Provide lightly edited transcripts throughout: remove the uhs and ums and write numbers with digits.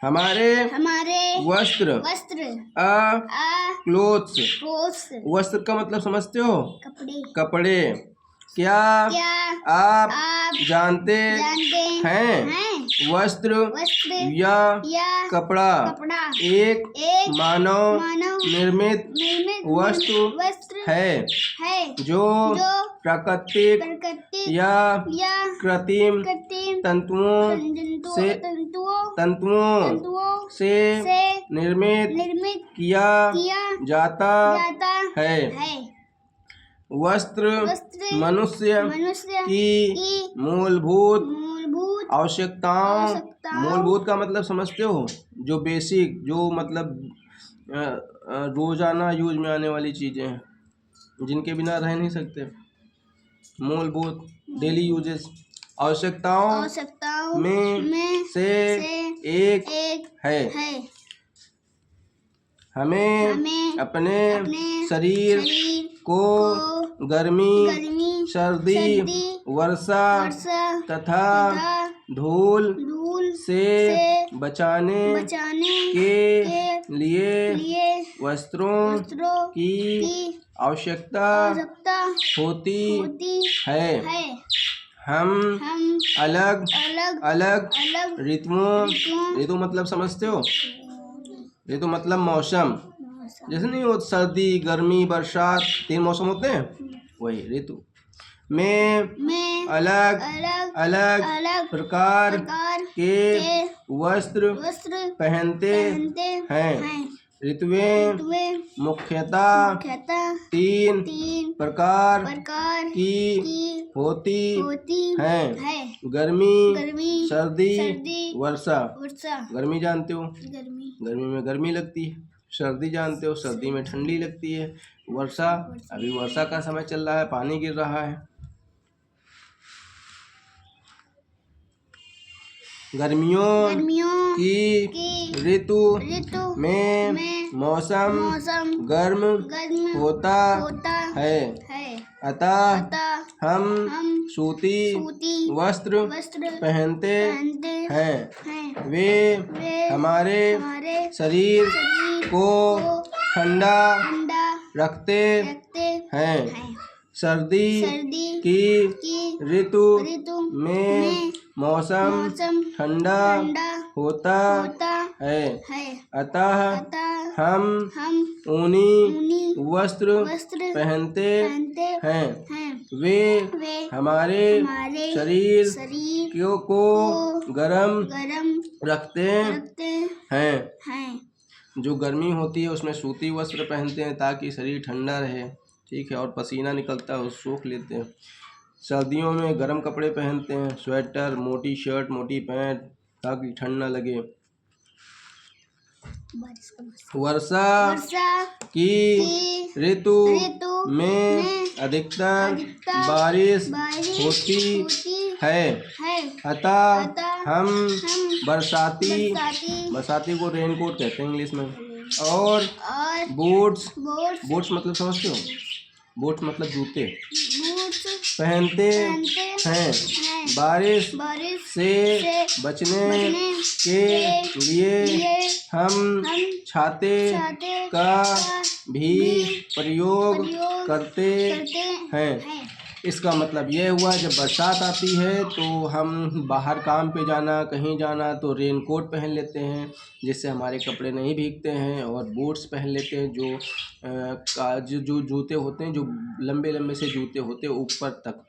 हमारे वस्त्र क्लोथ्स। वस्त्र का मतलब समझते हो? कपड़े। क्या आप जानते हैं वस्त्र या कपड़ा एक मानव निर्मित वस्तु है जो प्राकृतिक या कृत्रिम तंतुओं से निर्मित किया जाता है। वस्त्र मनुष्य की मूलभूत आवश्यकताओं। मूलभूत का मतलब समझते हो? जो बेसिक, जो मतलब रोजाना यूज में आने वाली चीजें हैं, जिनके बिना रह नहीं सकते। मूलभूत डेली यूजेस आवश्यकताओं में से एक है। हमें अपने शरीर को गर्मी, सर्दी, वर्षा तथा धूल से बचाने के लिए वस्त्रों की आवश्यकता होती है। हम अलग अलग ऋतु मतलब समझते हो? ऋतु मतलब मौसम। जैसे नहीं हो, सर्दी, गर्मी, बरसात, 3 मौसम होते हैं, वही ऋतु में अलग अलग प्रकार के वस्त्र पहनते हैं। ऋतुएं मुख्यतः 3 प्रकार की होती हैं। गर्मी, सर्दी, वर्षा। गर्मी जानते हो? गर्मी में गर्मी लगती है। सर्दी जानते हो? सर्दी में ठंडी लगती है। वर्षा, अभी वर्षा का समय चल रहा है, पानी गिर रहा है। गर्मियों की ऋतु में मौसम गर्म होता है, अतः हम सूती वस्त्र पहनते हैं। वे हमारे शरीर को ठंडा रखते हैं। सर्दी की ऋतु में मौसम ठंडा होता है, अतः हम ऊनी वस्त्र पहनते हैं। वे हमारे शरीर को गर्म रखते हैं। जो गर्मी होती है उसमें सूती वस्त्र पहनते हैं ताकि शरीर ठंडा रहे, ठीक है, और पसीना निकलता है, सूख लेते हैं। सर्दियों में गर्म कपड़े पहनते हैं, स्वेटर, मोटी शर्ट, मोटी पैंट, ताकि ठंड ना लगे। वर्षा की ऋतु में अधिकतर बारिश होती है, अतः हम बरसाती को रेनकोट कहते हैं इंग्लिश में, और बूट्स मतलब समझते हो? बूट्स मतलब जूते पहनते हैं। बारिश से बचने के लिए हम छाते का भी प्रयोग करते हैं। इसका मतलब यह हुआ, जब बरसात आती है तो हम बाहर काम पे जाना, कहीं जाना तो रेनकोट पहन लेते हैं, जिससे हमारे कपड़े नहीं भीगते हैं, और बूट्स पहन लेते हैं जो जूते होते हैं, जो लंबे से जूते होते हैं ऊपर तक,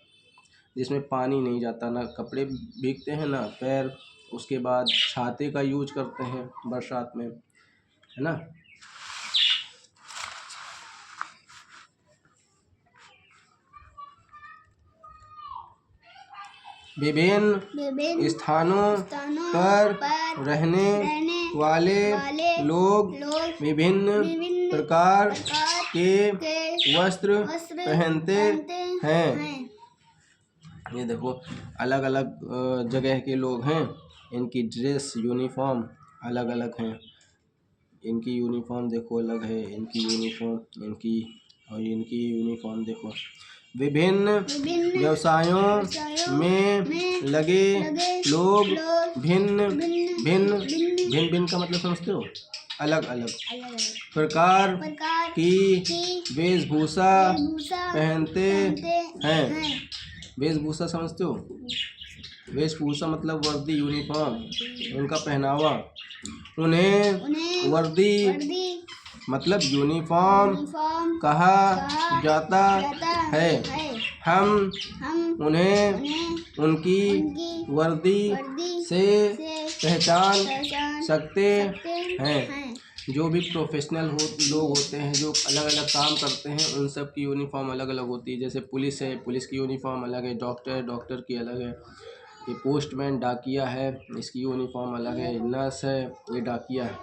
जिसमें पानी नहीं जाता, ना कपड़े भीगते हैं ना पैर। उसके बाद छाते का यूज करते हैं बरसात में, है ना। विभिन्न स्थानों पर रहने वाले लोग विभिन्न प्रकार के वस्त्र पहनते हैं। ये देखो, अलग अलग जगह के लोग हैं, इनकी ड्रेस यूनिफॉर्म अलग अलग हैं। इनकी यूनिफॉर्म देखो अलग है, इनकी यूनिफॉर्म, इनकी यूनिफॉर्म देखो। विभिन्न व्यवसायों में लगे लोग भिन्न भिन्न का मतलब समझते हो, अलग अलग प्रकार की वेशभूषा पहनते हैं। वेशभूषा समझते हो, वेशभूषा मतलब वर्दी, यूनिफॉर्म, उनका पहनावा। उन्हें वर्दी मतलब यूनिफॉर्म कहा जाता है। हम उन्हें उनकी वर्दी से पहचान सकते हैं। जो भी प्रोफेशनल लोग होते हैं, जो अलग अलग काम करते हैं, उन सब की यूनिफॉर्म अलग अलग होती है। जैसे पुलिस है, पुलिस की यूनिफॉर्म अलग है, डॉक्टर की अलग है, ये पोस्टमैन डाकिया है, इसकी यूनिफॉर्म अलग है, नर्स है, ये डाकिया है,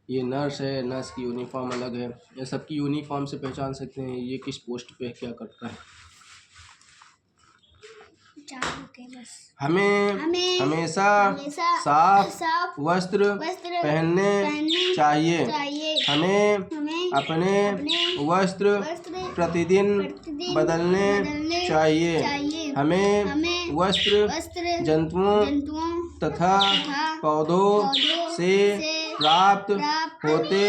ये नर्स है, नर्स की यूनिफॉर्म अलग है। ये सबकी यूनिफॉर्म से पहचान सकते हैं ये किस पोस्ट पे क्या करता है। हमें हमेशा साफ वस्त्र पहनने चाहिए। हमें अपने वस्त्र प्रतिदिन बदलने चाहिए। हमें वस्त्र जंतुओं तथा पौधों से प्राप्त होते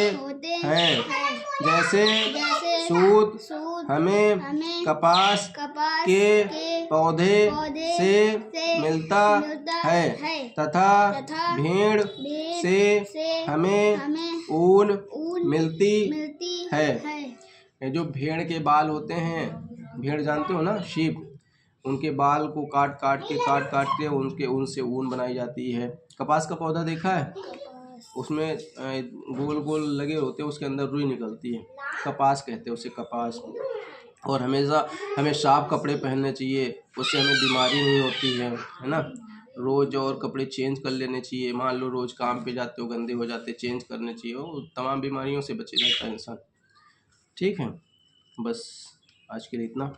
हैं। जैसे सूत हमें कपास के पौधे से मिलता है तथा भेड़ से हमें ऊन मिलती है। ये जो भेड़ के बाल होते हैं, भेड़ जानते हो ना, शीप, उनके बाल को काट के उनके ऊन से ऊन बनाई जाती है। कपास का पौधा देखा है, उसमें गोल गोल लगे होते हैं, उसके अंदर रुई निकलती है, कपास कहते हैं उसे, कपास। और हमेशा हमें साफ कपड़े पहनने चाहिए, उससे हमें बीमारी नहीं होती है ना। रोज़ और कपड़े चेंज कर लेने चाहिए। मान लो रोज़ काम पे जाते हो, गंदे हो जाते, चेंज करने चाहिए, वो तमाम बीमारियों से बचे रहता है इंसान। ठीक है, बस आज के लिए इतना।